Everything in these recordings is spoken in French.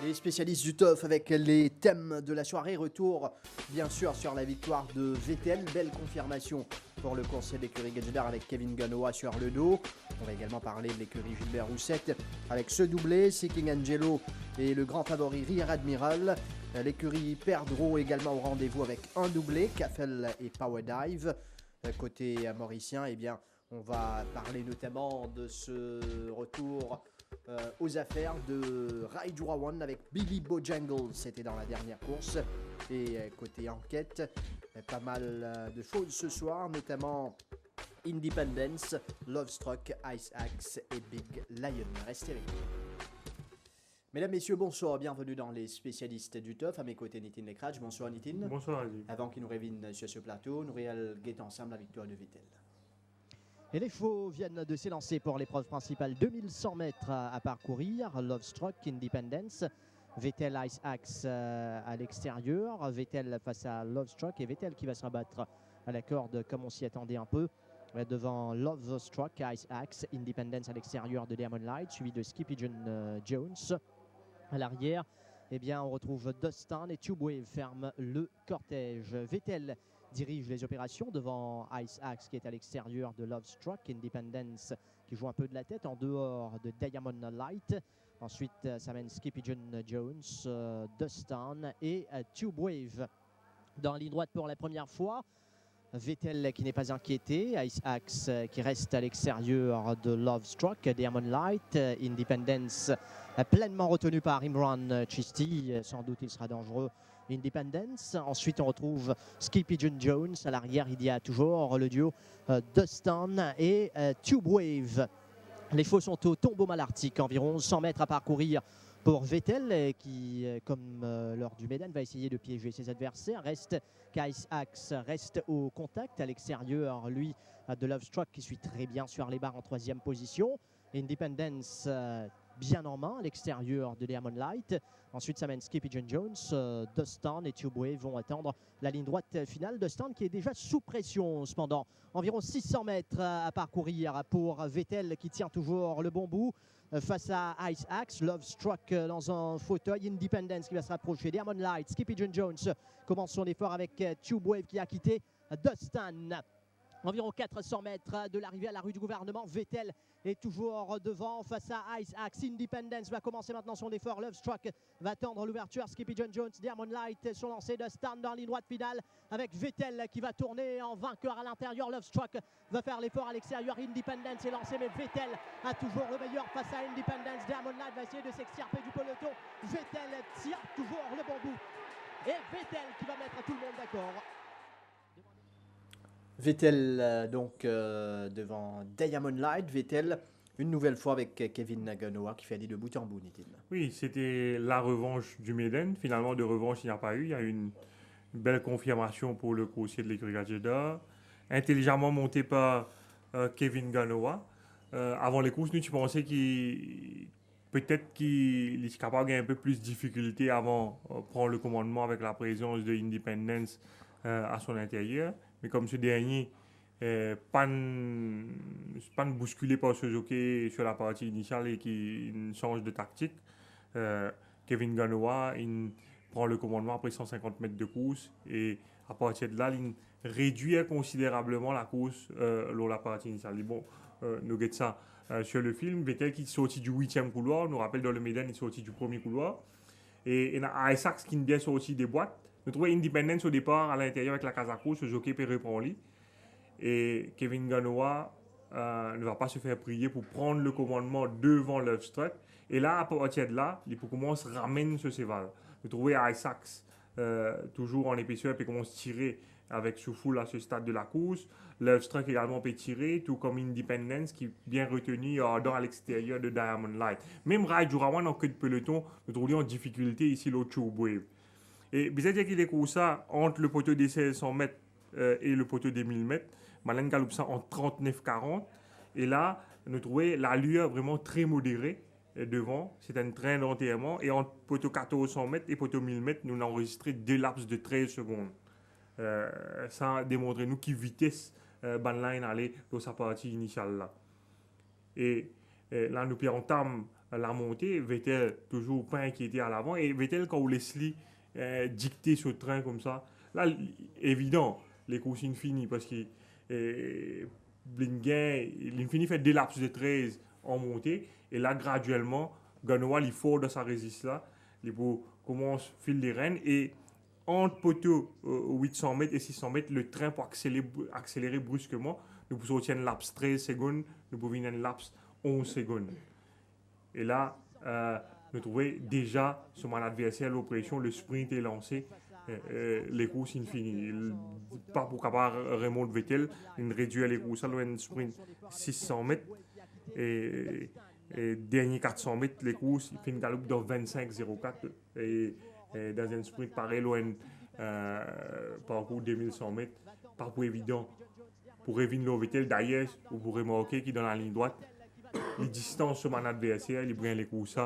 Les spécialistes du TOF avec les thèmes de la soirée. Retour bien sûr sur la victoire de Vettel. Belle confirmation pour le conseil de l'écurie Gadjedar avec Kevin Ganoa sur le dos. On va également parler de l'écurie Gilbert Roussette avec ce doublé. Seeking Angelo et le grand favori Rear Admiral. L'écurie Perdreau également au rendez-vous avec un doublé. Caffel et Power Dive. Côté mauricien, eh bien, on va parler notamment de ce retour aux affaires de Rai Jurawan avec Billy Bojangles, c'était dans la dernière course. Et côté enquête, pas mal de choses ce soir, notamment Independence, Lovestruck, Ice Axe et Big Lion. Restez avec nous. Mesdames, Messieurs, bonsoir, bienvenue dans les spécialistes du TOF. À mes côtés, Nitin Lekradj. Bonsoir Nitin. Bonsoir Aziz. Avant qu'il nous révine sur ce plateau, nous guettons ensemble la victoire de Vettel. Et les chevaux viennent de s'élancer pour l'épreuve principale. 2100 mètres à parcourir. Lovestruck, Independence. Vettel, Ice Axe à l'extérieur. Vettel face à Lovestruck. Et Vettel qui va se rabattre à la corde comme on s'y attendait un peu. Devant Lovestruck, Ice Axe, Independence à l'extérieur de Diamond Light. Suivi de Skippy John Jones. À l'arrière, eh bien, on retrouve Dustin et Tubewave ferment le cortège. Vettel dirige les opérations devant Ice Axe qui est à l'extérieur de Lovestruck, Independence qui joue un peu de la tête en dehors de Diamond Light. Ensuite, ça mène Skippy John Jones, Dustin et Tubewave dans la ligne droite pour la première fois. Vettel qui n'est pas inquiété, Ice Axe qui reste à l'extérieur de Lovestruck, Diamond Light, Independence pleinement retenu par Imran Chisti, sans doute il sera dangereux. Independence. Ensuite, on retrouve Skippy John Jones. À l'arrière, il y a toujours le duo Dustin et Tubewave. Les chevaux sont au tombeau malartic, environ 100 mètres à parcourir pour Vettel, qui, comme lors du Médan, va essayer de piéger ses adversaires. Reste qu'Ice Axe reste au contact à l'extérieur, lui, de Lovestruck, qui suit très bien sur les barres en troisième position. Independence bien en main à l'extérieur de Diamond Light. Ensuite, ça mène Skippy John Jones, Dustin et Tubewave vont attendre la ligne droite finale. Dustin qui est déjà sous pression cependant. Environ 600 mètres à parcourir pour Vettel qui tient toujours le bon bout. Face à Ice Axe, Lovestruck dans un fauteuil, Independence qui va se rapprocher, Diamond Light, Skippy John Jones commence son effort avec Tubewave qui a quitté Dustin. Environ 400 mètres de l'arrivée à la rue du gouvernement. Vettel est toujours devant face à Ice Axe. Independence va commencer maintenant son effort. Lovestruck va tendre l'ouverture. Skippy John Jones, Diamond Light sont lancés de stand dans la ligne droite finale avec Vettel qui va tourner en vainqueur à l'intérieur. Lovestruck va faire l'effort à l'extérieur. Independence est lancé, mais Vettel a toujours le meilleur face à Independence. Diamond Light va essayer de s'extirper du peloton. Vettel tient toujours le bon bout. Et Vettel qui va mettre tout le monde d'accord. Vettel devant Diamond Light. Vettel une nouvelle fois avec Kevin Ganoa qui fait aller de bout en bout, Nitin. Oui, c'était la revanche du Médan. Finalement, de revanche, il n'y a pas eu. Il y a eu une belle confirmation pour le coursier de l'écurie Gadjedar. Intelligemment monté par Kevin Ganoa. Avant les courses, nous, tu pensais qu'il peut-être qu'il est capable d'avoir un peu plus de difficulté avant de prendre le commandement avec la présence de Independence à son intérieur. Mais comme ce dernier, pas de bousculé par ce jockey sur la partie initiale et qui change de tactique, Kevin Ganoa il prend le commandement après 150 mètres de course et à partir de là, il réduit considérablement la course lors de la partie initiale. Et bon, nous guettons ça sur le film. Vettel qui est sorti du 8e couloir, nous rappelle dans le Médan, il est sorti du premier couloir. Et il y a Ice Axe qui est bien sorti des boîtes. Nous trouvons Independence au départ à l'intérieur avec la Kazako, ce jockey peut reprendre lui. Et Kevin Ganoa ne va pas se faire prier pour prendre le commandement devant Lovestruck. Et là, à partir de là, il commence à ramener ce cheval. Nous trouvons Ice Axe toujours en épaisseur et commence à tirer avec Soufoul à ce stade de la course. Lovestruck également peut tirer, tout comme Independence qui est bien retenu dans à l'extérieur de Diamond Light. Même Rai Jurawan en queue de peloton, nous trouvons en difficulté ici l'autre Tubewave. Et bizarre dire qu'il est comme ça entre le poteau des 1600 mètres et le poteau des 1000 mètres. Malin galope ça en 39-40. Et là, nous trouvons l'allure vraiment très modérée devant. C'est un train d'enterrement. Et entre poteau 1400 mètres et poteau 1000 mètres, nous avons enregistré 2 laps de 13 secondes. Ça démontre nous qui vitesse Banline allait dans sa partie initiale là. Et là, nous entame la montée, Vettel toujours pas inquiété à l'avant. Et Vettel, quand Leslie dicté ce train comme ça, là, évident, les courses finies parce que l'Infini fait des laps de 13 en montée. Et là, graduellement, Ganoa, il faut de sa résiste là. Il commence à filer les rênes. Et entre poteau 800 mètres et 600 mètres, le train pour accélérer brusquement. Nous pouvons obtenir un laps 13 secondes, nous pouvons un laps 11 secondes. Et là, nous trouvons déjà sur mon adversaire l'oppression, le sprint est lancé, les courses infinies. Pas pour capable remonter Vettel, il réduit les courses à un sprint 600 mètres et dernier 400 mètres, les courses, il fait une galope dans 25,04 et dans un sprint pareil, loin parcours 2100 mètres, parcours évident pour Evin Vettel. D'ailleurs, vous pourrez remarquer qu'il dans la ligne droite, les distances sur mon adversaire, il prend les courses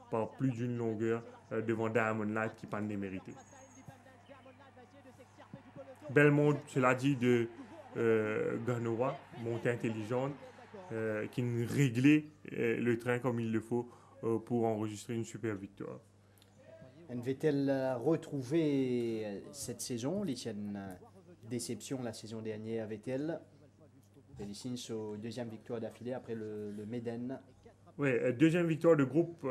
par plus d'une longueur devant Diamond Light qui pas démérité. Belle monte, cela dit, de Ganoa, montée intelligente, qui réglait le train comme il le faut pour enregistrer une super victoire. Vettel retrouvé cette saison, les déception la saison dernière à Vettel. Il signe sa deuxième victoire d'affilée après le Méden. Oui, deuxième victoire de groupe.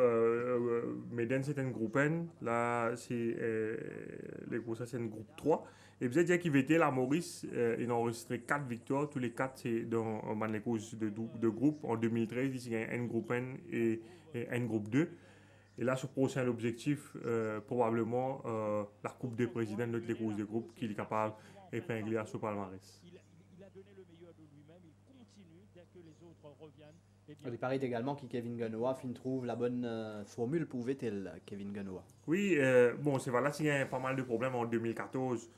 Méden, c'est un groupe N. Là, c'est un groupe 3. Et vous avez dit qu'il Vettel à Maurice, il a enregistré 4 victoires. Tous les 4, c'est dans les courses de groupe. En 2013, il y a un groupe N et un groupe 2. Et là, ce prochain objectif, probablement la Coupe des Présidents de les courses de groupe qu'il est capable d'épingler à ce palmarès. Il paraît également que Kevin Ganoa trouve la bonne formule pour Vettel, Kevin Ganoa. Oui, bon, c'est voilà, s'il y a pas mal de problèmes en 2014.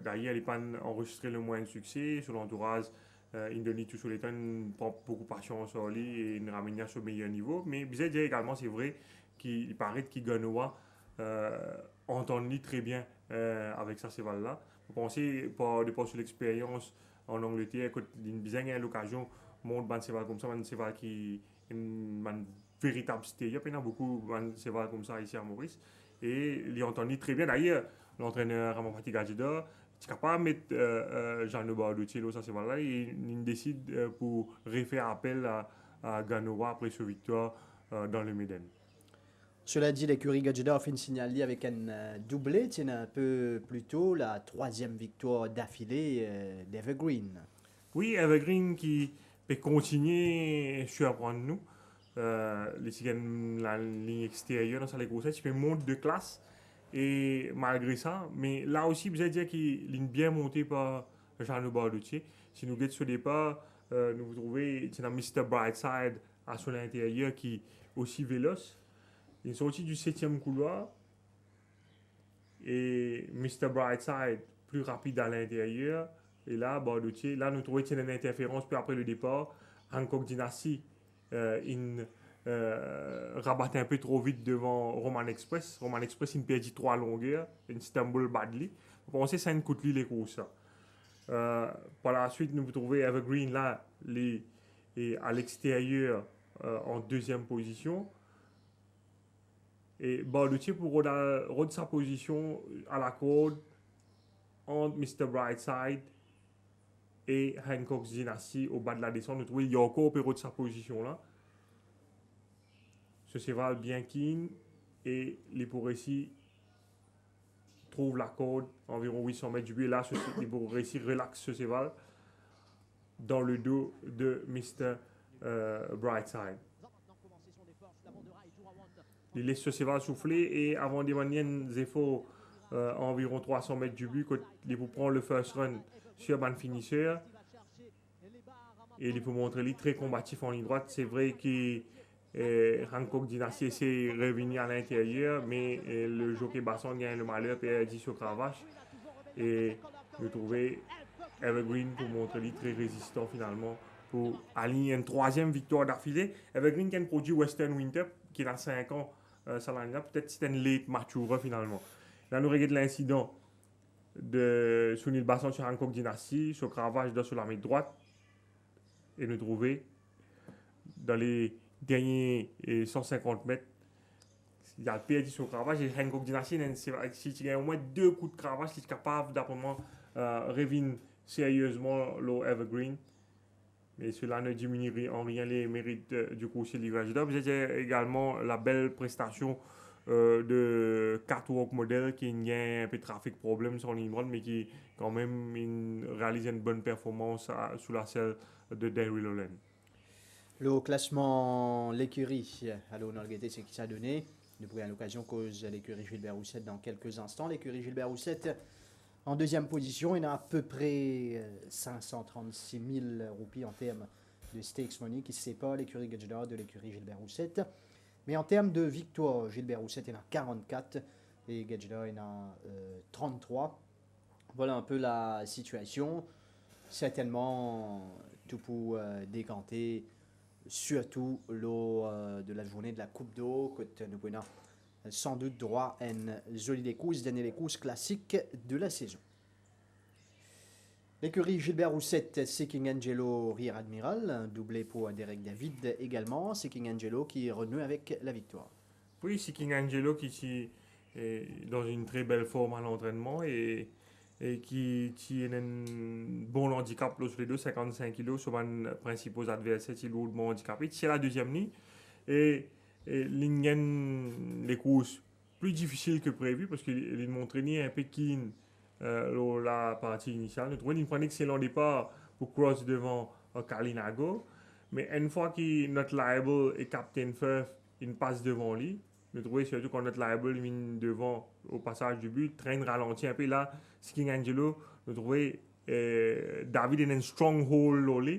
D'ailleurs, il n'a pas enregistré le moins de succès. Sur l'entourage, il donne tout sur les temps, il prend beaucoup de patience sur lui et il ramène à ce meilleur niveau. Mais vous dire également, c'est vrai qu'il paraît que Ganoa entend très bien avec sa cheval-là. Vous pensez, de sur l'expérience en Angleterre, quand il a l'occasion monte un cheval comme ça, un cheval qui est un véritable stay-up. Il y en a beaucoup de cheval comme ça ici à Maurice. Et il entend très bien. D'ailleurs, l'entraîneur Ramon Fatigajida, tu es capable de mettre Jean-Noël Bardoutier, ça cheval-là, et il décide pour refaire appel à Ganoa après sa victoire dans le Méden. Cela dit, l'écurie Gajida a fait une signalée avec un doublé, c'est un peu plus tôt la troisième victoire d'affilée d'Evergreen. Oui, Evergreen qui peut continuer à surprendre nous. La ligne extérieure dans les grossesses, il fait monte de classe. Et malgré ça, mais là aussi, vous allez dire qu'il est bien monté par Jean-Noël Bardoutier. Si nous guettons sur départ, nous trouvons un Mr. Brightside à son intérieur qui est aussi véloce. Il est sorti du 7e couloir. Et Mr. Brightside plus rapide à l'intérieur. Et là, Bardoutier, là, nous trouvons qu'il y a une interférence, puis après le départ, Hancock Dynasty, rabattait un peu trop vite devant Roman Express. Roman Express, il perdit 3 longueurs, une Istanbul Badly. Vous pensez que ça ne coûte les courses. Par la suite, nous trouvons Evergreen là, à l'extérieur, en deuxième position. Et Bardoutier pour rôder sa position à la corde entre Mr. Brightside et Hancock Dynasty au bas de la descente. Nous trouvons Yoko au pérou de sa position là. Ce cheval bien keen et les Récit trouve la corde environ 800 mètres du but. Et là, les Récit relaxe ce cheval dans le dos de Mr. Brightside. Il laisse ce cheval souffler et avant de manier des efforts à environ 300 mètres du but, il vous prend le first run sur ban finisseur et il peut montrer lui très combatif en ligne droite. C'est vrai que Hancock Dynasty essaie de revenir à l'intérieur, mais le jockey Basson gagne le malheur et dit sur Cravache. Et nous trouvons Evergreen pour montrer lui très résistant finalement pour aligner une troisième victoire d'affilée. Evergreen qui a produit Western Winter qui a 5 ans, ça l'a peut-être c'est un late mature finalement. Là nous regardons l'incident de Sunil Basson sur Hancock Dynasty, sur Cravache sur la main droite. Et nous trouvons dans les dernier 150 mètres. Il a perdu son cravache et Hancock Dynasty, si il a au moins 2 coups de cravache, il est capable d'apprendre revenir sérieusement l'Evergreen. Mais cela ne diminue en rien les mérites du coursier de l'Iragida. Vous avez également la belle prestation de Catwalk Model qui a un peu de trafic problème sur ligne droite, mais qui quand même réalise une bonne performance sous la selle de Derry Lowland. Le haut classement, l'écurie, allô, on a regardé ce qui s'est donné. Nous pourrions à l'occasion cause l'écurie Gilbert Roussette dans quelques instants. L'écurie Gilbert Roussette en deuxième position, il a à peu près 536 000 roupies en termes de stakes money qui sépare l'écurie Gadgedar de l'écurie Gilbert Roussette. Mais en termes de victoire, Gilbert Roussette il en a 44 et Gadgedar il en a 33. Voilà un peu la situation. Certainement tout pour décanter surtout lors de la journée de la Coupe d'eau, que nous prenons sans doute droit à une jolie course, dernière course classique de la saison. L'écurie Gilbert Roussette, Seeking Angelo, Rear Admiral, un doublé pour Derek David également, Seeking Angelo qui renoue avec la victoire. Oui, Seeking Angelo qui est dans une très belle forme à l'entraînement et qui a un bon handicap sur les deux, 55 kg sur les principaux adversaires, qui est lourdement handicapé. C'est la deuxième ligne et les courses plus difficiles que prévu parce qu'il montre un peu keen la partie initiale. Nous trouvons qu'il prend un excellent départ pour cross devant Kalinago, mais une fois que notre liable et Captain Firth il passe devant lui, nous trouvons surtout quand notre liable vient devant au passage du but, train ralentit un peu là. Seeking Angelo, nous trouvons David est un stronghold là,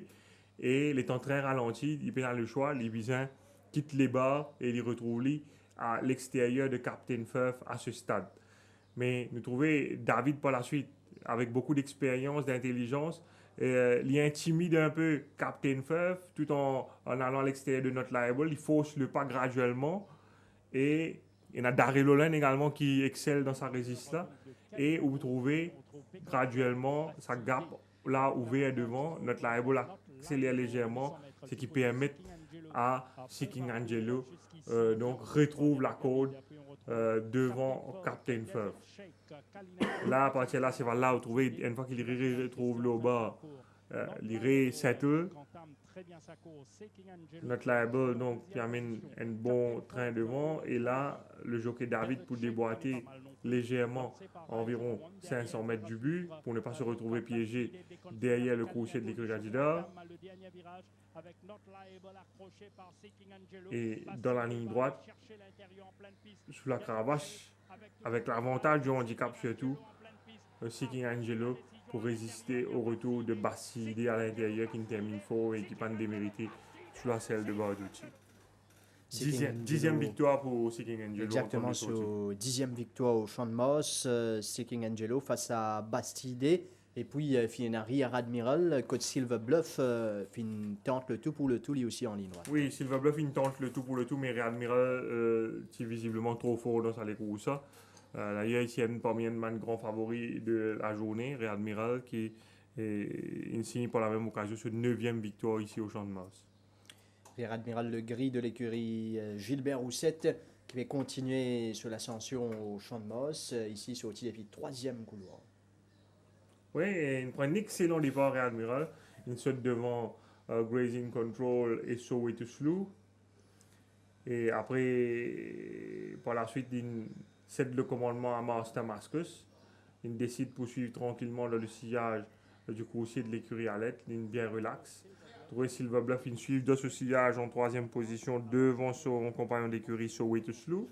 et il est en train ralenti, il peut avoir le choix, les Bizins quitte les barres et il retrouve lui à l'extérieur de Captain Firth à ce stade. Mais nous trouvons David par la suite, avec beaucoup d'expérience, d'intelligence, il intimide un peu Captain Firth tout en allant à l'extérieur de notre liable, il fausse le pas graduellement. Et il y a Derry Lowland également qui excelle dans sa résistance là. Et où vous trouvez graduellement sa gap là ouvert devant, notre liable accélère légèrement, ce qui permet à Seeking Angelo donc retrouve la corde devant Captain Firth. Là, à partir de là, c'est là où vous trouvez, une fois qu'il retrouve le bas, il settle. Notre liable donc qui amène un bon train devant et là le jockey David pour déboîter légèrement environ 500 mètres du but pour ne pas se retrouver piégé derrière le crochet de l'écurie Gadgedar. Et dans la ligne droite sous la cravache avec l'avantage du handicap surtout Seeking Angelo pour résister au retour de Bassidé à l'intérieur qui ne termine fort et qui pas démérité sous la selle de Barducci. Dixième victoire pour Seeking Angelo. Exactement, sur 10e victoire au Champ de Moss, Seeking Angelo face à Bastidé. Et puis, Fienari à Admiral, coach Silver Bluff, tente le tout pour le tout, lui aussi en ligne droite. Oui, Silver Bluff, il tente le tout pour le tout, mais Admiral, est visiblement trop fort dans sa course. D'ailleurs, il est parmi un grand favori de la journée, Admiral, qui est signe pour la même occasion sur 9e victoire ici au Champ de Mars. Admiral Le Gris de l'écurie Gilbert Roussette qui va continuer sur l'ascension au Champ de Moss, ici sur le 3e couloir. Oui, il prend un excellent départ Admiral. Il saute devant Grazing Control et So Way to Slew. Et après, par la suite, il cède le commandement à Master Mascus. Il décide de poursuivre tranquillement le sillage du coursier de l'écurie Alette, ligne bien relaxe. Trouvé Silver Bluff, il suit dans ce sillage en 3e position devant son compagnon d'écurie So Way to Slew.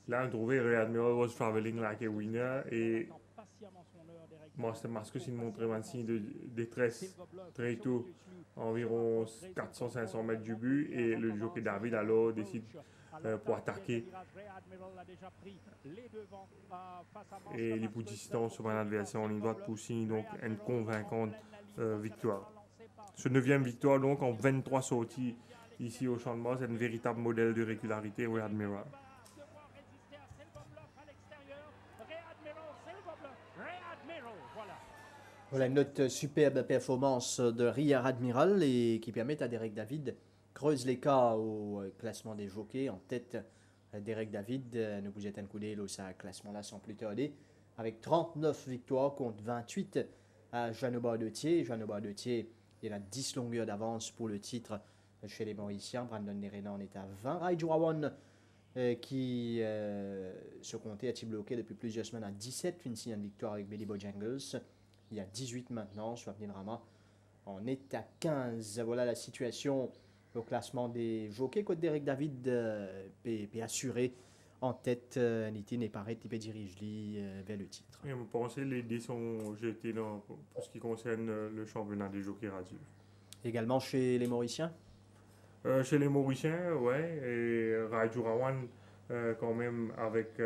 Là, on trouvait Admiral was traveling like a winner et Master Mascus il montrait un signe de détresse très tôt, environ 400-500 mètres du but et le jockey David alors décide pour attaquer et les bouts de distance sur un adversaire en ligne droite pour signer donc une convaincante victoire. Ce 9e victoire donc en 23 sorties ici au Champ de Mars, c'est un véritable modèle de régularité au Admiral. Voilà une autre superbe performance de Rear Admiral et qui permet à Derek David creuse l'écart au classement des jockeys. En tête, Derek David nous vous êtes un coup d'œil au classement là sans plus tarder avec 39 victoires contre 28 à Jeannot Bardetier. Jeannot Bardetier, il a 10 longueurs d'avance pour le titre chez les Mauriciens. Brandon Nerena en est à 20. Rai Joawan qui se comptait à bloqué depuis plusieurs semaines à 17, une sixième victoire avec Billy Bojangles. Il y a 18 maintenant, Swapnil Rama en est à 15. Voilà la situation au classement des jockeys. Côte Derek David est assuré en tête. Nitin et Paret qui dirige vers le titre. Et vous pensez les dés sont jetés pour ce qui concerne le championnat des jockeys radio. Également chez les Mauriciens. Chez les Mauriciens, ouais, et Raju Rawan quand même avec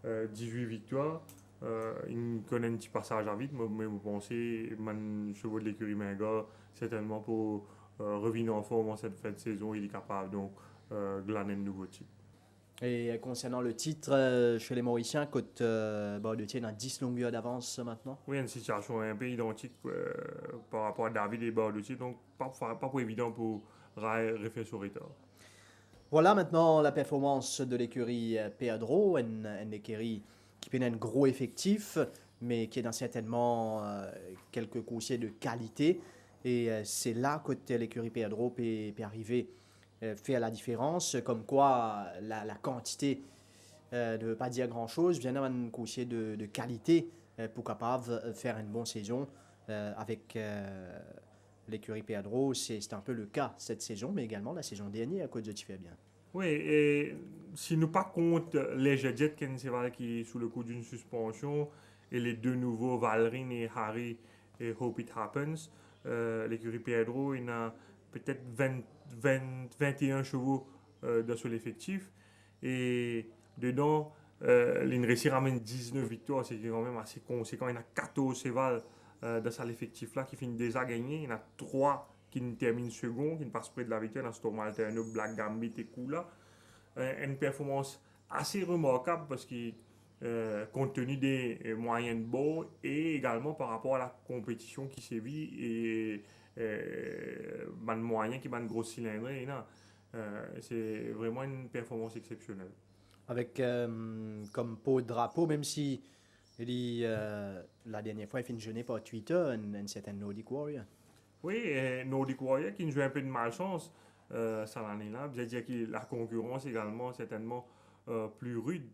18 victoires. Il connaît un petit passage à vite, mais vous pensez, man chevaux de l'écurie Minga, certainement pour revenir en forme en cette fin de saison, il est capable donc glaner un nouveau titre. Et concernant le titre chez les Mauriciens, Côte Bardetier a 10 longueurs d'avance maintenant. Oui, une situation un peu identique par rapport à David et Bardetier, donc pas pour évident pour refaire son retard. Voilà maintenant la performance de l'écurie Pedro, une écurie qui peine un gros effectif, mais qui est dans certainement quelques coursiers de qualité. Et c'est là que l'écurie Pedro peut arriver faire la différence. Comme quoi, la quantité ne veut pas dire grand-chose. Bien avoir un coursier de qualité pour capable faire une bonne saison avec l'écurie Pedro. C'est un peu le cas cette saison, mais également la saison dernière à cause de Tiffer-Bien. Oui, et si nous pas compte les Jets qui est sous le coup d'une suspension et les deux nouveaux Valrine et Harry et Hope It Happens, l'écurie Pedro il a peut-être 21 chevaux dans son effectif et dedans il réussit à ramener 19 victoires, c'est quand même assez conséquent. Il y a 14 chevals dans son effectif là qui finit déjà gagné, il y en a 3 qui termine second, qui ne passe près de la victoire dans Storm Alterno, Black Gambit et Kula. Une performance assez remarquable parce que compte tenu des moyens de bord et également par rapport à la compétition qui sévit et ban moyen qui ban gros cylindre, c'est vraiment une performance exceptionnelle. Avec comme pot de drapeau, même si la dernière fois il finit jeûner par Twitter, un certain Nordic Warrior. Oui, Nordic Warrior qui nous joue un peu de malchance cette année-là. Vous dire que la concurrence également certainement plus rude.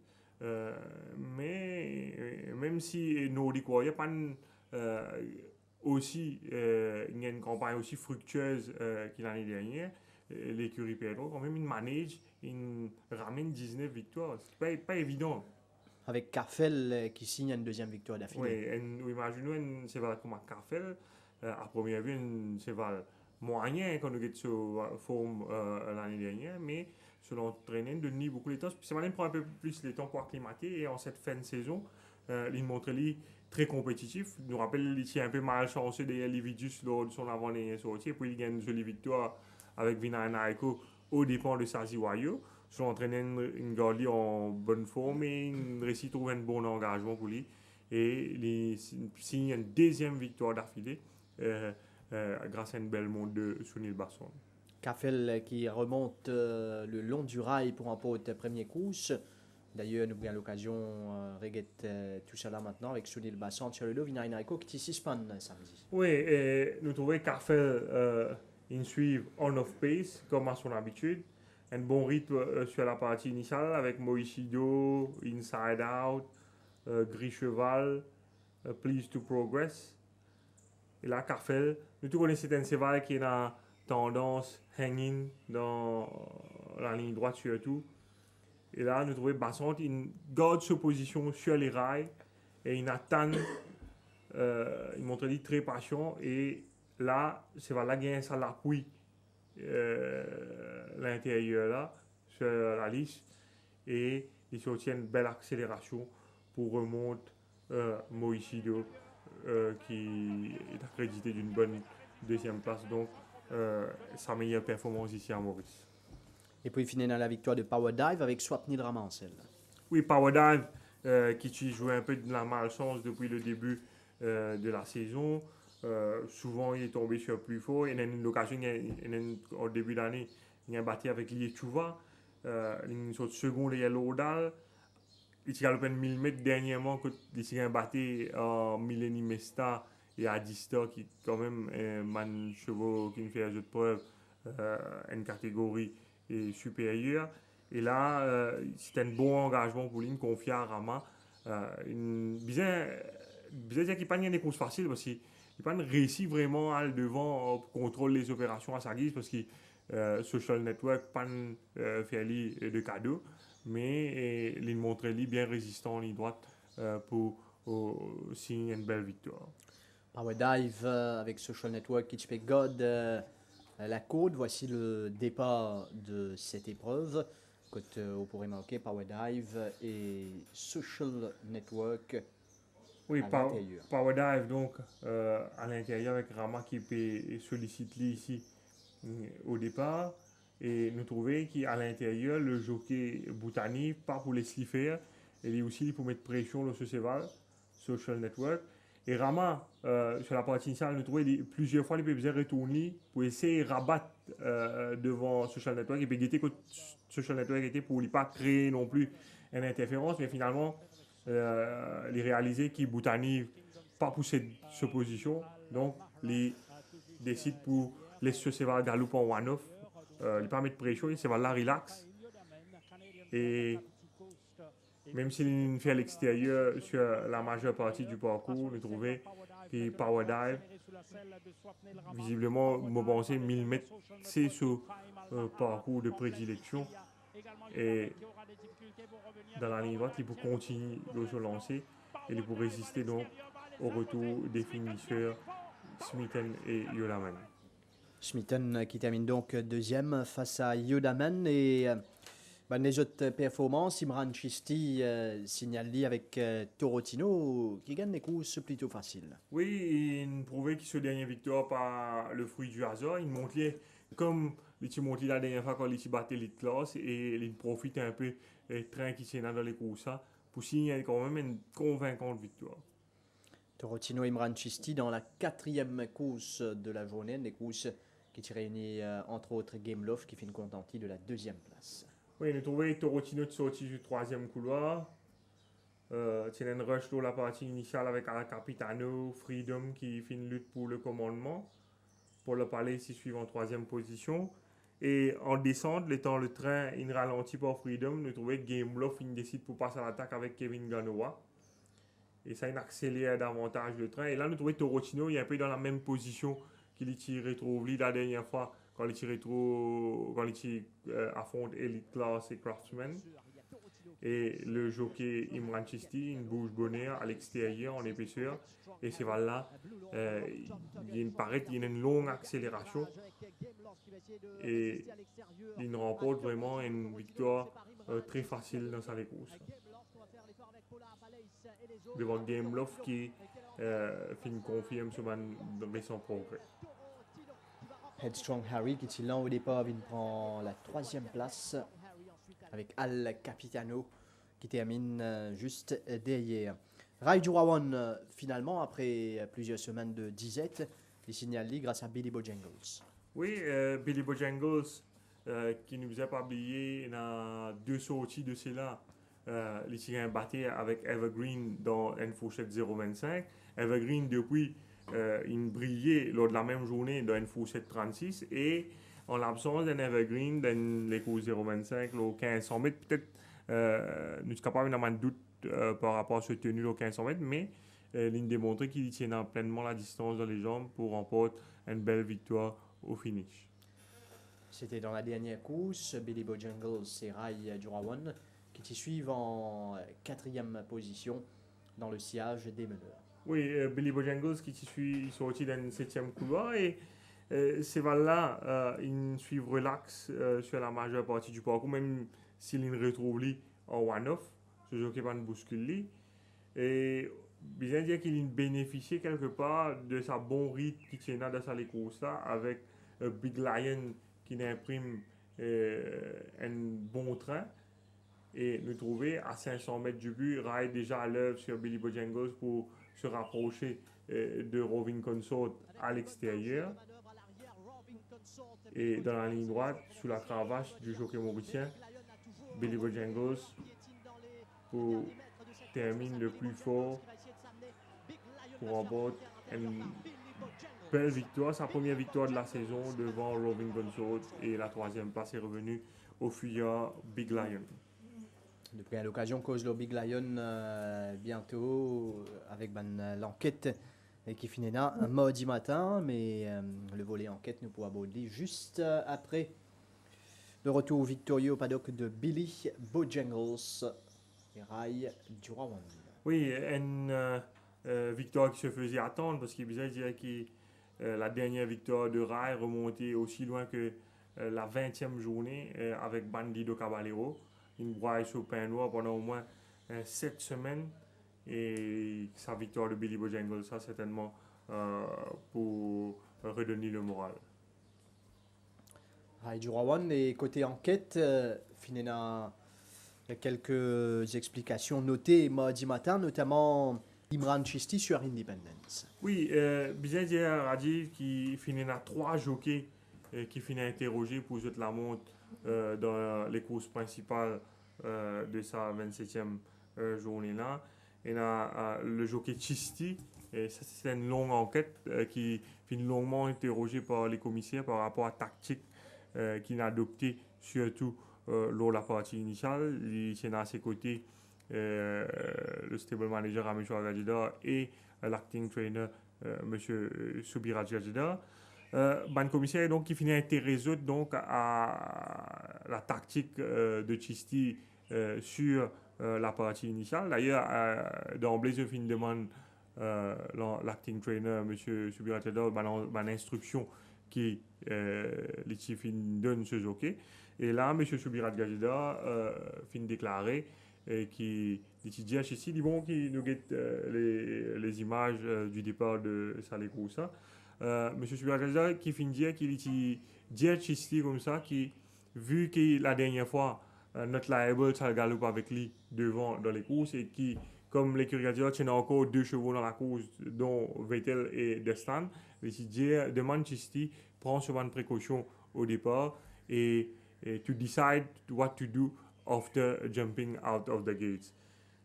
Mais même si Nordic Warrior pas aussi il y a une campagne aussi fructueuse que l'année dernière, l'écurie Pedro quand même il manage, il ramène 19 victoires. C'est pas évident. Avec Carfel qui signe une deuxième victoire d'affilée. Oui, imaginons un cheval comme Carfel. À première vue, un cheval moyen qu'on a eu sur forme l'année dernière, mais sur l'entraînement de donner beaucoup de temps. C'est malin prend un peu plus de temps pour acclimater et en cette fin de saison, il montre lui très compétitif. Il nous rappelle qu'il est un peu malchanceux derrière Lividus lors de son avant-dernière sortie, et puis il gagne une jolie victoire avec Vina Naiko au dépend de Saziwayo. Sur l'entraînement, une garde en bonne forme et il réussit à trouver un bon engagement pour lui. Et il signe une deuxième victoire d'affilée. Grâce à une belle montre de Sunil Basson. Carfel qui remonte le long du rail pour remporter première course. D'ailleurs, nous avons l'occasion de regarder tout ça là maintenant avec Sunil Basson sur le dos. Vinay Naiko qui suspend samedi. Oui, et nous trouvons Carfel in suivre on off pace comme à son habitude. Un bon rythme sur la partie initiale avec Moishido, Inside Out, Gris Cheval, Please to Progress. Et là, Carfel, nous connaissons un cheval qui est dans tendance hanging dans la ligne droite surtout. Et là, nous trouvons Basson, il garde sa position sur les rails et il attend, il montre dit très patient. Et là, le cheval là gagne ça l'appui l'intérieur là, sur la liste. Et il soutient une belle accélération pour remonter Moishido. Qui est accrédité d'une bonne deuxième place, donc sa meilleure performance ici à Maurice. Et puis il finit dans la victoire de Power Dive avec Swapnil Ramancel. Oui, Power Dive qui joue un peu de la malchance depuis le début de la saison. Souvent, il est tombé sur plus fort. Il y a une occasion, au début d'année, il a battu avec Lietuva. Une sorte de seconde et l'Odal. Il a galopé 1000 mètres dernièrement, il a battu Mileni Mesta et Adista, qui quand même un man chevaux qui fait un jeu de preuve, une catégorie supérieure. Et là, c'était un bon engagement pour lui, confié à Rama. Bizarre dire qu'il n'a pas des courses faciles parce qu'il n'a pas réussi vraiment à le devant contrôler les opérations à sa guise parce que Social Network pas fait de cadeaux, mais il montrait bien résistant en ligne droite pour signer une belle victoire. Power Dive avec Social Network qui fait God la côte. Voici le départ de cette épreuve. Côte on pourrait marquer Power Dive et Social Network. Oui, Power Dive donc à l'intérieur avec Rama qui peut solliciter ici au départ. Et nous trouvons qu'à l'intérieur, le jockey Boutani, pas pour les sliffer, il est aussi pour mettre pression sur ce cheval, Social Network. Et Rama, sur la partie initiale, nous trouvons plusieurs fois, il peut bien retourner pour essayer de rabattre devant Social Network. Et puis, guetter que Social Network était pour ne pas créer non plus une interférence, mais finalement, il réalisé qu'il Boutani pas pour cette position. Donc, il décide pour laisser ce cheval galoper en one-off. Il pas mettre pression, il va là relax. Et même s'il fait à l'extérieur sur la majeure partie du parcours, nous trouvons que Power Dive, visiblement, me pensais 1000 mètres, c'est ce parcours de prédilection. Et dans la ligne droite, il peut continuer de se lancer et il peut résister donc au retour des finisseurs Smithen et Yodaman. Smithen qui termine donc deuxième face à Yodaman et les autres performances, Imran Chisti signale avec Torotino qui gagne des courses plutôt faciles. Oui, il prouvait que ce dernier victoire par le fruit du hasard, il montrait comme il montait la dernière fois quand il battait les classes et il profite un peu des trains qui sont dans les courses pour signer quand même une convaincante victoire. Torotino Imran Chisti dans la quatrième course de la journée, des courses qui réunit entre autres Game Love qui fait une contentie de la deuxième place. Oui, nous trouvons Torotino de sortir du troisième couloir. C'est une rush dans la partie initiale avec Al Capitano, Freedom qui fait une lutte pour le commandement. Pour le palais ici suivant en troisième position. Et en descente, l'étant le train, il ralentit par Freedom. Nous trouvons Game Love, il décide pour passer à l'attaque avec Kevin Ganoa. Et ça, il accélère davantage le train. Et là, nous trouvons Torotino, il est un peu dans la même position qu'il tirait trop la dernière fois quand il affronte Elite Class et Craftsman. Et le jockey Imran Chisti, une bouche bonnet à l'extérieur en épaisseur. Et c'est là, il paraît qu'il y a une longue accélération. Et il remporte vraiment une victoire très facile dans sa course. Devant Game Love qui confirme ce récent progrès. Headstrong Harry qui est là au départ, il prend la troisième place avec Al Capitano qui termine juste derrière. Rai Jurawan finalement après plusieurs semaines de disette, il signale grâce à Billy Bojangles. Oui, Billy Bojangles qui ne nous a pas oublié dans deux sorties de cela. Il s'est battu avec Evergreen dans une fourchette 0,25. Evergreen depuis il brillait lors de la même journée dans une fourchette 36 et en l'absence d'un Evergreen dans les courses 0,25 au 1500 mètres, peut-être nous sommes capables d'avoir un doute par rapport à ce tenu au 1500 mètres, mais il démontre qu'il tient pleinement la distance dans les jambes pour remporter une belle victoire au finish. C'était dans la dernière course, Billy Bojangles et Rai Jurawan qui suivent en quatrième position dans le sillage des meneurs. Oui, Billy Bojangles qui suit sorti dans le septième couloir et ces valeurs-là, ils suivent relax sur la majeure partie du parcours, même s'ils ne retrouvent en one-off, ce jockey va ne bousculer. Et bien dire qu'il bénéficie quelque part de sa bon rythme qui tient dans sa course avec Big Lion qui imprime un bon train. Et nous trouver à 500 mètres du but, Rai déjà à l'œuvre sur Billy Bojangles pour se rapprocher de Roving Consort à l'extérieur. Et dans la ligne droite, sous la cravache du jockey mauricien, Billy Bojangles pour termine le plus fort pour remporter une belle victoire, sa première victoire de la saison devant Roving Consort, et la troisième place est revenue au fuyard Big Lion. Depuis à l'occasion cause le Big Lion bientôt avec l'enquête qui finit là un mardi matin, mais le volet enquête nous pourra aborder juste après le retour victorieux au paddock de Billy Bojangles et Rai Durawan. Oui, une victoire qui se faisait attendre parce qu'il disait que la dernière victoire de Rai remontait aussi loin que la 20e journée avec Bandido Caballero, une broye sur pain noir pendant au moins 7 semaines, et sa victoire de Billy Bojangles, ça certainement pour redonner le moral. Rai Durawan, et côté enquête, Finena, il y a quelques explications notées mardi matin, notamment Imran Chisti sur Independence. Oui, bien dire a dit qu'il finit à 3 jockeys qui finit interrogé pour jeter la montre dans les courses principales de sa 27e journée-là. Et là, le jockey Chisti, et ça c'est une longue enquête qui finit longuement interrogé par les commissaires par rapport à la tactique qu'il a adoptée, surtout lors de la partie initiale. Il est à ses côtés le stable manager M. Agajida et l'acting trainer M. Subiraj Gajida. Le commissaire donc qui finit intéressé donc à la tactique de Chisti sur la partie initiale. D'ailleurs, d'emblée, je finis demande l'acting trainer M. Subiraj Gajida l'instruction qui les donne ce jockey. Et là, M. Subiraj Gajida finit déclarer qui dit à Chisti, dit bon, qui nous guette les images du départ de Salekousa. Monsieur Subiraj qui finit dire qu'il dit à Chisti comme ça, qui vu que la dernière fois notre liable ça galope avec lui devant dans les courses, et qui comme l'écurie Gajida tient encore 2 chevaux dans la course dont Vettel et Destan, il dit demande Chisti prend souvent de précaution au départ et to decide what to do after jumping out of the gates.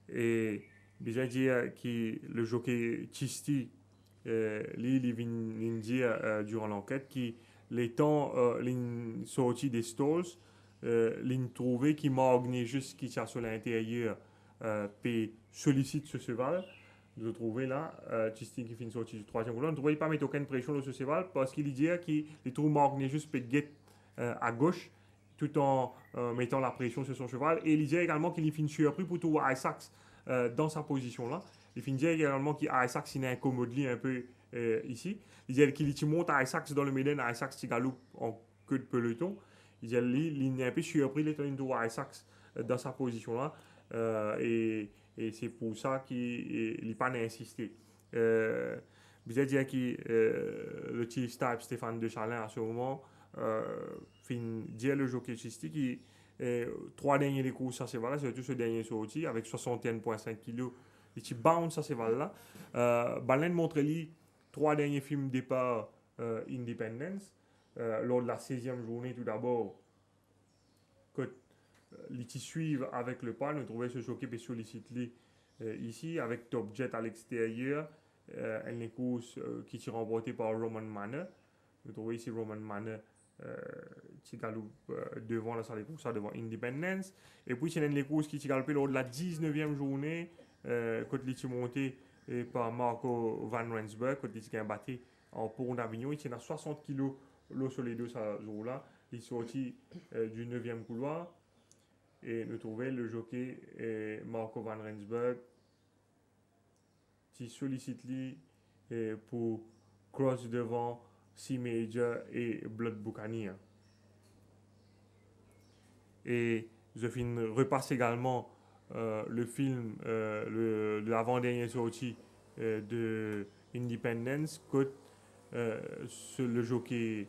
Et déjà dire que le jockey Chisti il vient dire durant l'enquête que les temps sorti des stalls il trouvé qui m'a juste qui sur l'intérieur puis sollicite ce cheval. Vous trouvez là Chisti qui finit sorti du 3e roulant, ne trouvez pas mettre aucune pression sur ce cheval parce qu'il dit qu'il trouve Magné juste peut get à gauche tout en mettant la pression sur son cheval. Et il dit également qu'il finit surpris pour trouver Isaacs dans sa position là. Il finit également qu'Isaacs il est incommodé un peu ici. Il dit qu'il monte Isaacs dans le Méden, Isaacs qui galope en queue de peloton. Il dit qu'il est un peu surpris de trouver Isaacs dans sa position là. Et c'est pour ça qu'il n'a pas insisté. Il dit que le chief type Stéphane Dechalin à ce moment dit le jockey Chisti qui 3 derniers courses à ces valeurs, surtout ce dernier sorti avec 61,5 kg, il bounce à ces valeurs là. Balen montre lui 3 derniers films départ Independence lors de la 16e journée tout d'abord que les suivent avec le pas. Nous trouvons ce jockey peut solliciter ici avec Top Jet à l'extérieur, une course qui est remportée par Roman Manor. Nous trouvons ici Roman Manor qui galope devant la salle de course devant Independence. Et puis c'est une course qui galope lors de la 19e journée quand il est monté par Marco Van Rensburg, quand il est battu en Pont d'Avignon. Il tient à 60 kg l'eau sur les deux ce jour-là. Il est sorti du 9e couloir. Et nous trouvons le jockey Marco Van Rensburg qui sollicite lui pour cross devant Sea Major et Blood Buccaneer. Et je repasse également le film, l'avant-dernier sorti de Independence, que le jockey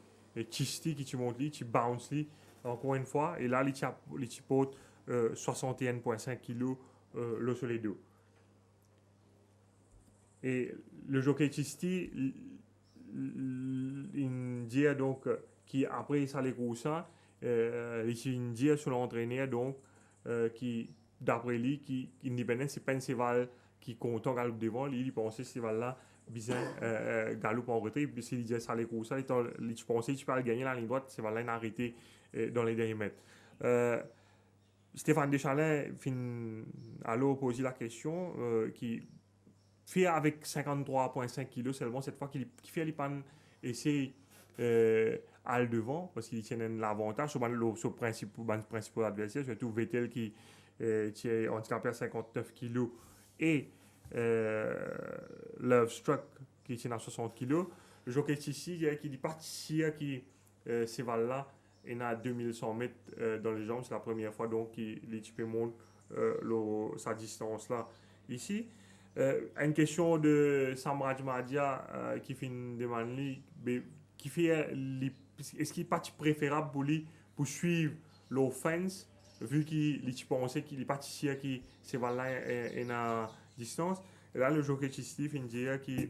Chisti qui monte lui, qui bounce lui encore une fois, et là il porte 61,5 kg le Soledo. Et le jockey Chisti, il dit donc qui après ça les ça, il dit sur l'entraîneur donc qui d'après lui qui indépendant c'est pas un cheval qui compte en galop devant, il pensait ce cheval là bizarre galop en retrait, puis s'il disait ça les ça, il pensait tu peux le gagner la ligne droite, ce cheval là il a arrêté dans les derniers mètres. Stéphane Deschalins a posé la question qui fait avec 53,5 kg seulement cette fois qui fait les pannes essayer à le devant parce qu'il tient l'avantage sur le principal adversaire, surtout Vettel qui est handicapé à 59 kg et Love Struck qui tient à 60 kg. Le jockey ici qui dit parti qui ces balles là il a 2100 mètres dans les jambes, c'est la première fois donc qu'il monte sa distance là ici. Une question de Samraj Madia qui fait une demande qui fait est-ce qu'il est parti préférable pour lui pour suivre l'offense vu qu'il pensait qu'il est parti ici qui c'est là une distance et là le jockey Steve il dit que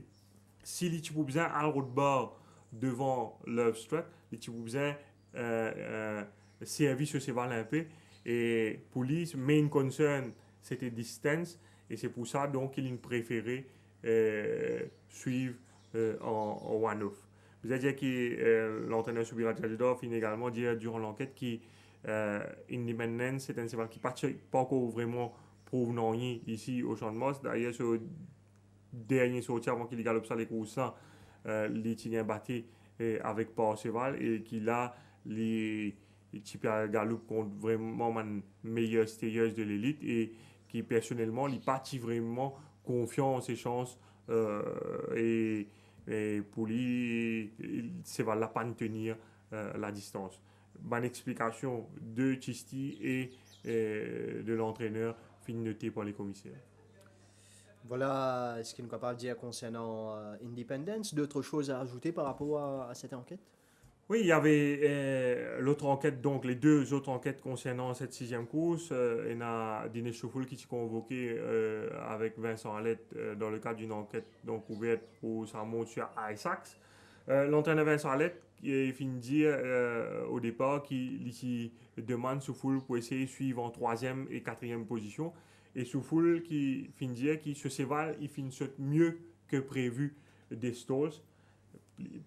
si il a besoin à route bord devant Love Struck il a besoin service sur ses balles un peu et pour lui main concern c'était distance et c'est pour ça donc qu'il a préféré suivre en one-off. Vous avez dit que l'entraîneur Subira Jadidov finit également dire durant l'enquête qu'Independence c'est un cheval qui n'est pas encore vraiment provenant ici au Champ de Mars. D'ailleurs, ce dernier sorti avant qu'il galope ça les courses, il tient battu avec Parseval et qu'il a les types galop contre vraiment une meilleure stérieuse de l'élite et qui personnellement il partit vraiment confiant en ses chances et pour lui ça va la pas tenir la distance. Bonne explication de Chisti et de l'entraîneur fin noté par les commissaires. Voilà ce qu'il nous parle dire concernant Independence. D'autres choses à ajouter par rapport à cette enquête? Oui, il y avait l'autre enquête, donc les deux autres enquêtes concernant cette sixième course. Il y a Dinesh Chouful qui s'est convoqué avec Vincent Alette dans le cadre d'une enquête donc ouverte pour sa montre sur Isaacs. L'entraîneur Vincent Alette il finit dire au départ qu'il demande Chouful pour essayer de suivre en 3e et 4e position. Et Chouful qui finit dire que ce cheval il finit mieux que prévu des stalls.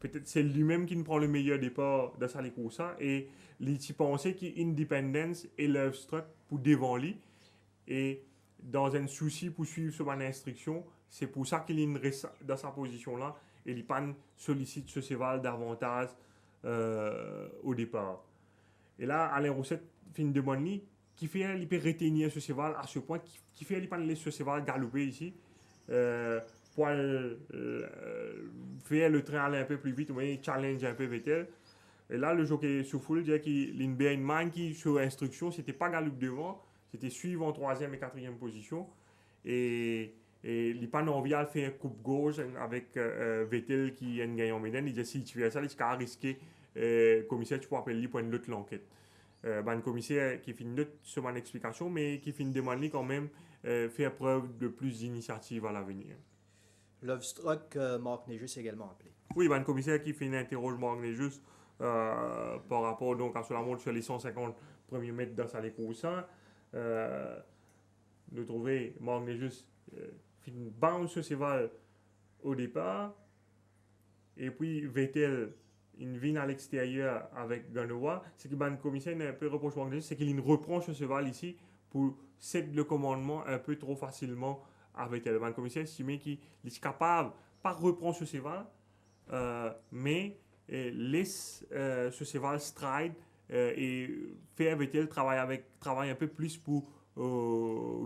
Peut-être c'est lui-même qui nous prend le meilleur départ de sa course et il pensait qu'Independence et Love Struck pour devant lui et dans un souci pour suivre son instruction c'est pour ça qu'il reste dans sa position là et il pas sollicite ce cheval davantage au départ et là Alain Roussette fin de demande qui fait il peut retenir ce cheval à ce point qui fait il pas laisser ce cheval galoper ici pour faire le train aller un peu plus vite, il challenge un peu Vettel. Et là, le jockey Chouful dit qu'il a une main qui, sur instruction, c'était pas galop devant, c'était suivre en 3e et 4e position. Et il n'a pas envie de faire coupe gauche avec Vettel qui a une gagnant médaille. Il dit si tu fais ça, il a risqué commissaire, tu peux appeler lui pour une autre l'enquête. Le commissaire qui fait une autre sur mon explication, mais qui fait une demande quand même faire preuve de plus d'initiative à l'avenir. Love Struck, Marc Nejus également appelé. Oui, le commissaire qui fait une interroge Marc Nejus par rapport donc à la montre sur les 150 premiers mètres dans sa course. Nous trouvons Marc Nejus fait une bounce sur cheval au départ. Et puis Vettel il vient à l'extérieur avec Ganoa. Ce que le commissaire a un peu reproché Marc Nejus, c'est qu'il reprend ce cheval ici pour céder le commandement un peu trop facilement avec le commissaire estimé qu'il est capable, pas reprendre ce cheval, mais laisse ce cheval stride et faire avec elle travailler un peu plus pour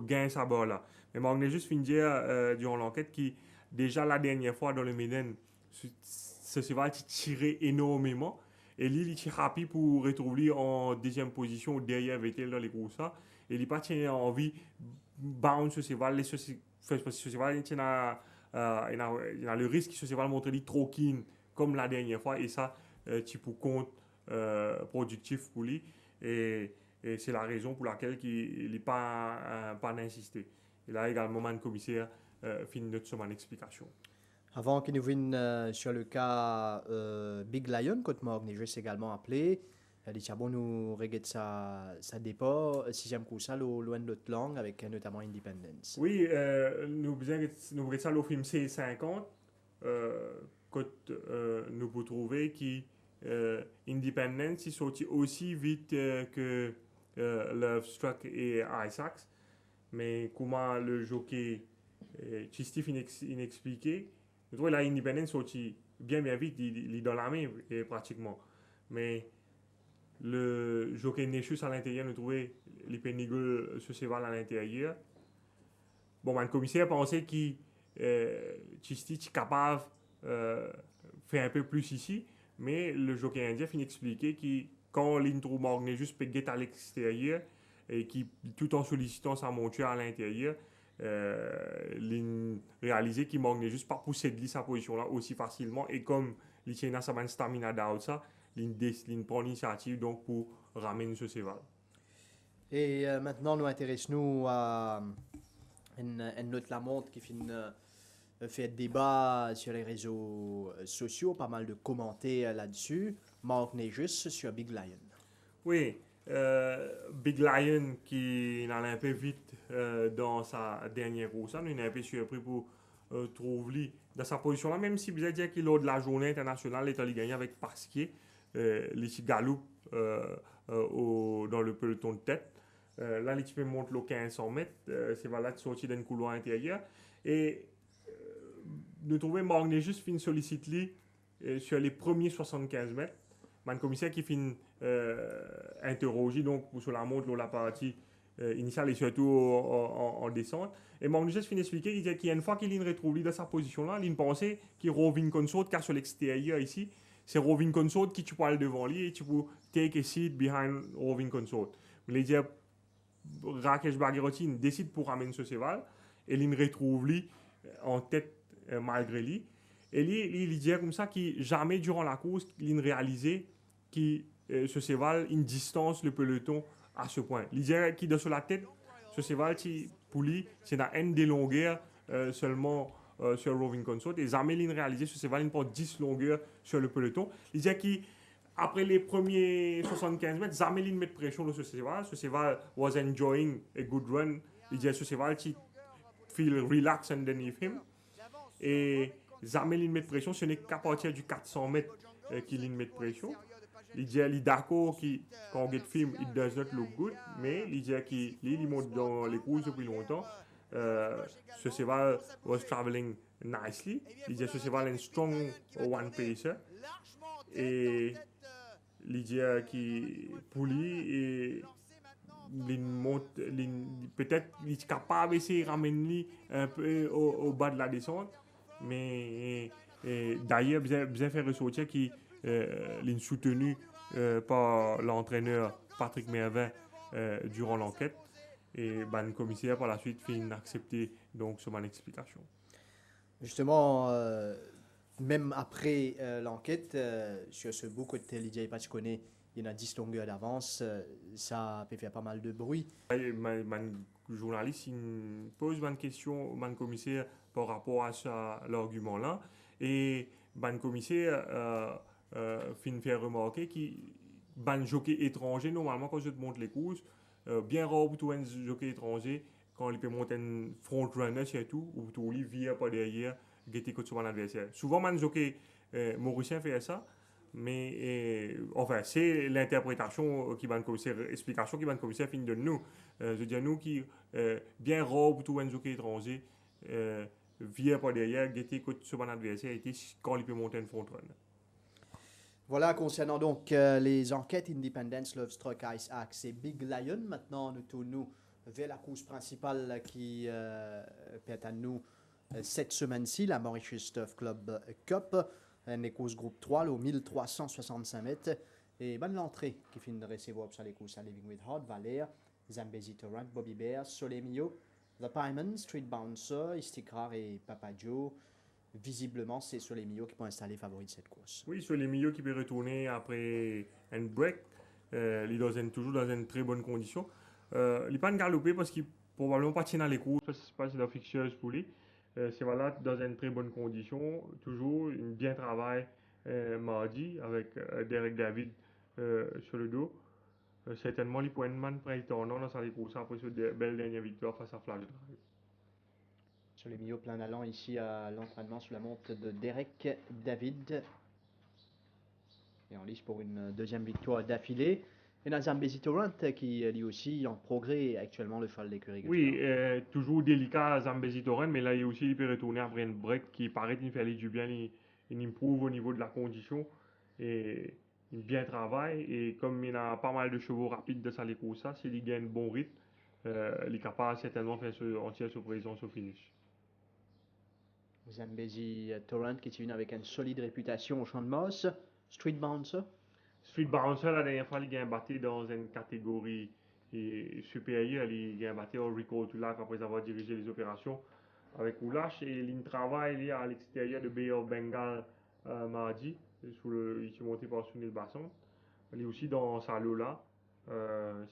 gagner sa balle là. Mais Marc juste finit dire durant l'enquête que déjà la dernière fois dans le Méden, ce cheval tirait énormément et lui il est rapide pour retrouver en 2e position derrière Vettel dans les courses et il n'a pas envie de bounce ce cheval, ce cheval il a le risque que ce cheval montre trop keen comme la dernière fois et ça tu peux compte productif pour lui et Et c'est la raison pour laquelle il n'est pas d'insister. Et là également, le commissaire finit notre semaine explication. Avant qu'il nous vienne sur le cas Big Lion, Côte Morgue, j'ai également appelé. Il dit bon, nous regardons ça départ, sixième course, loin de l'autre langue, avec notamment Independence. Oui, nous regardons ça le film C50, nous pouvons trouver qui Independence est sorti aussi vite que Love Struck et Isaacs. Mais comment le jockey Chistif inexpliqué, je trouve la Independence sorti bien vite, il est dans la main pratiquement. Mais le jockey Nechus à l'intérieur, nous trouvait les pénigoles se sévalent à l'intérieur. Bon, le commissaire pensait qu'il Chistif est capable de faire un peu plus ici, mais le jockey indien finit d'expliquer que quand l'intro Morgne juste peut à l'extérieur et qui, tout en sollicitant sa monture à l'intérieur, réaliser qu'il manque juste pas pousser de sa position là aussi facilement et comme il tient sa stamina d'out ça il prend l'initiative donc pour ramener ce cheval. Et maintenant nous intéressons-nous à une autre la montre qui fait débat sur les réseaux sociaux, pas mal de commentaires là-dessus. Mark Negus sur Big Lion. Oui, Big Lion qui allait un peu vite dans sa dernière course, on est un peu surpris pour trouver dans sa position là, même si vous avez dit qu'il lors de la journée internationale, il a gagné avec Pasquier, les Galop dans le peloton de tête. Là, l'équipe monte le 1500 mètres, c'est valable de sortir d'un couloir intérieur. Et nous trouvons Mark Negus fin sollicite sur les premiers 75 mètres. Le commissaire qui finit interroger donc sur la montre la partie initiale et surtout en descente. Et Magnus finit expliquer qu'il y a une fois qu'il retrouve dans sa position là, il pensait qu'il Rovin Consort car sur l'extérieur ici, c'est Rovin Consort qui tu parles devant lui et tu peux take a seat behind Rovin Consort. Mais il dit Rakesh Bagherotti décide pour ramener ce cheval et il retrouve lui en tête malgré lui. Et il dit comme ça qu'il jamais durant la course il réalisait qui ce cheval une distance le peloton à ce point. Il dit qu'il dans sur la tête ce cheval qui pour lui c'est dans une des longueurs seulement sur Roving Consort et jamais il réalisait ce cheval il prend 10 longueurs sur le peloton. Il dit qu'après les premiers 75 mètres jamais il met de pression sur ce cheval was enjoying a good run. Il dit ce cheval qui feel relax underneath him et jamais il met de pression, ce n'est qu'à partir du 400 mètres qu'il met de pression. Il dit d'accord que quand on regarde le film, it does not look good, mais il dit qu'il monte dans les courses depuis longtemps. Ce cheval was traveling nicely. Il dit ce cheval est un strong one pacer. Et il dit qu'il pour lui et peut-être il est capable d'essayer de ramener un peu au bas de la descente. Mais d'ailleurs, bien fait ressortir qu'il est soutenu par l'entraîneur Patrick Mervin durant l'enquête et le commissaire par la suite fait accepter donc son explication. Justement, même après l'enquête, sur ce bout que Lydia pas connaît, il y en a 10 longueurs d'avance, ça peut faire pas mal de bruit. Le journaliste il pose une question au commissaire par rapport à l'argument là et le commissaire fin faire remarquer qu'il jockey étranger normalement quand je te montre les courses bien rare pour un jockey étranger quand il peut monter un front runner surtout ou tout lui vient par derrière guetter contre son adversaire souvent un jockey mauricien fait ça mais enfin c'est l'interprétation qui va le commissaire explication qui va le commissaire fin de nous je veux dire nous qui bien rare pour un jockey étranger vient par derrière guetter contre son adversaire et quand il peut monter un front runner. Voilà, concernant donc les enquêtes Independence, Love Struck, Ice Axe et Big Lion. Maintenant, nous tournons vers la course principale qui est à nous cette semaine-ci, la Mauritius Turf Club Cup, une course groupe 3, au 1365 mètres. Et bonne l'entrée qui finit de recevoir sur les courses à Living with Heart, Valère, Zambezi Torrent, Bobby Bear, Solemio, The Pieman, Street Bouncer, Istikrar et Papa Joe. Visiblement, c'est Solemio qui peut installer favori de cette course. Oui, Solemio qui peut retourner après un break. Il est toujours dans une très bonne condition. Il n'est pas galopé parce qu'il probablement pas dans les courses, parce que c'est pas une fixeuse pour lui. C'est voilà, dans une très bonne condition, toujours, il bien travail mardi avec Derek David sur le dos. Certainement, il pourrait être prêt tournant dans sa course après cette belle dernière victoire face à Flash Drive. Sur les milieux plein allant ici à l'entraînement sous la montre de Derek David. Et en lice pour une deuxième victoire d'affilée. Et Zambezi Torrent qui lui aussi en progrès actuellement le cheval d'écurie. Oui, toujours délicat à Zambezi Torrent, mais là il peut retourner après une break qui paraît qu'il fait du bien, il improve au niveau de la condition et il bien travaille. Et comme il a pas mal de chevaux rapides de sa course, s'il gagne un bon rythme, il est capable certainement de faire entière surprise au finish. Zambezi Torrent qui est venu avec une solide réputation au champ de Moss. Street Bouncer. Street Bouncer, la dernière fois, il a battu dans une catégorie supérieure. Il a battu au Recall to Life après avoir dirigé les opérations avec Oulash. Et il travaille à l'extérieur de Bay of Bengal mardi. Il est monté par Sunil Basson. Il est aussi dans sa Lola.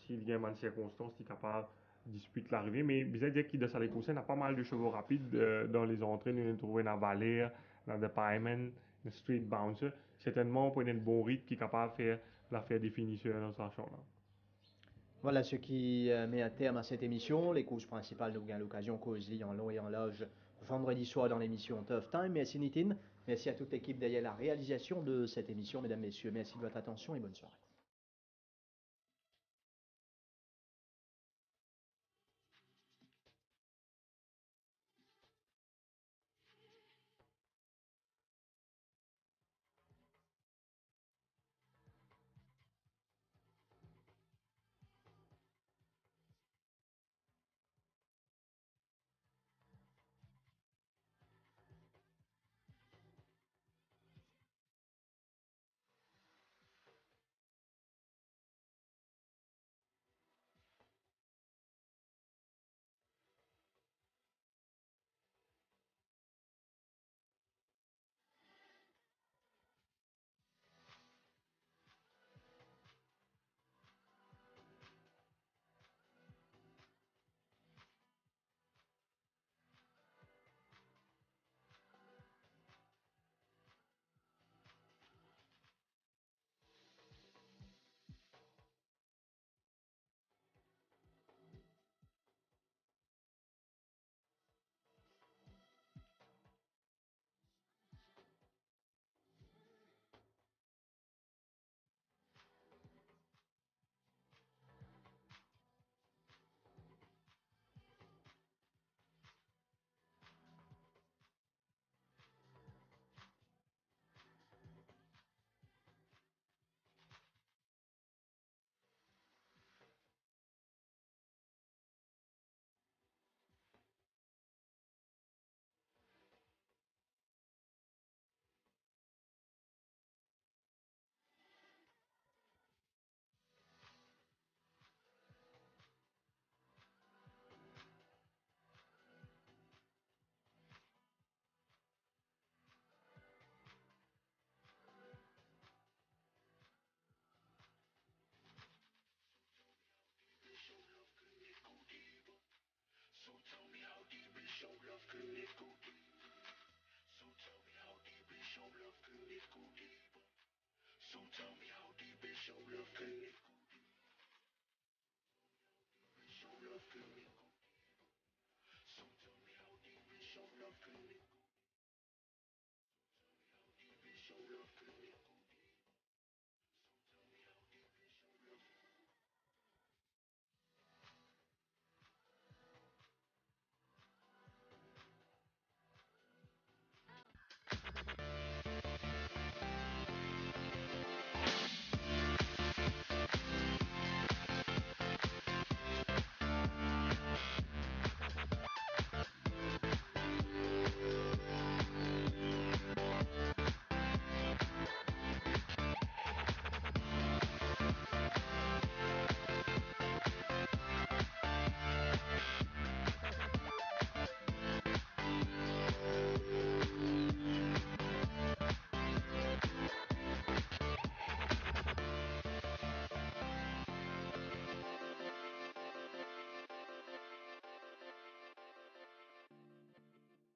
S'il y a une circonstance, il est capable de disputer l'arrivée. Mais bizarre dire qu'il dans sa course, il a pas mal de chevaux rapides dans les entrées. Il a trouvé dans Valère, dans The Pieman, le Street Bouncer. Certainement, pour un bon rythme qui est capable de faire l'affaire définition dans sa chambre. Voilà ce qui met un terme à cette émission. Les courses principales, nous avons l'occasion causer en long et en large vendredi soir dans l'émission Tough Time. Merci Nitin. Merci à toute l'équipe derrière la réalisation de cette émission. Mesdames, Messieurs, merci de votre attention et bonne soirée. So tell me how deep is your love, can it go deep? Is your love, can it go deep? So tell me how deep is your love, can it go deep?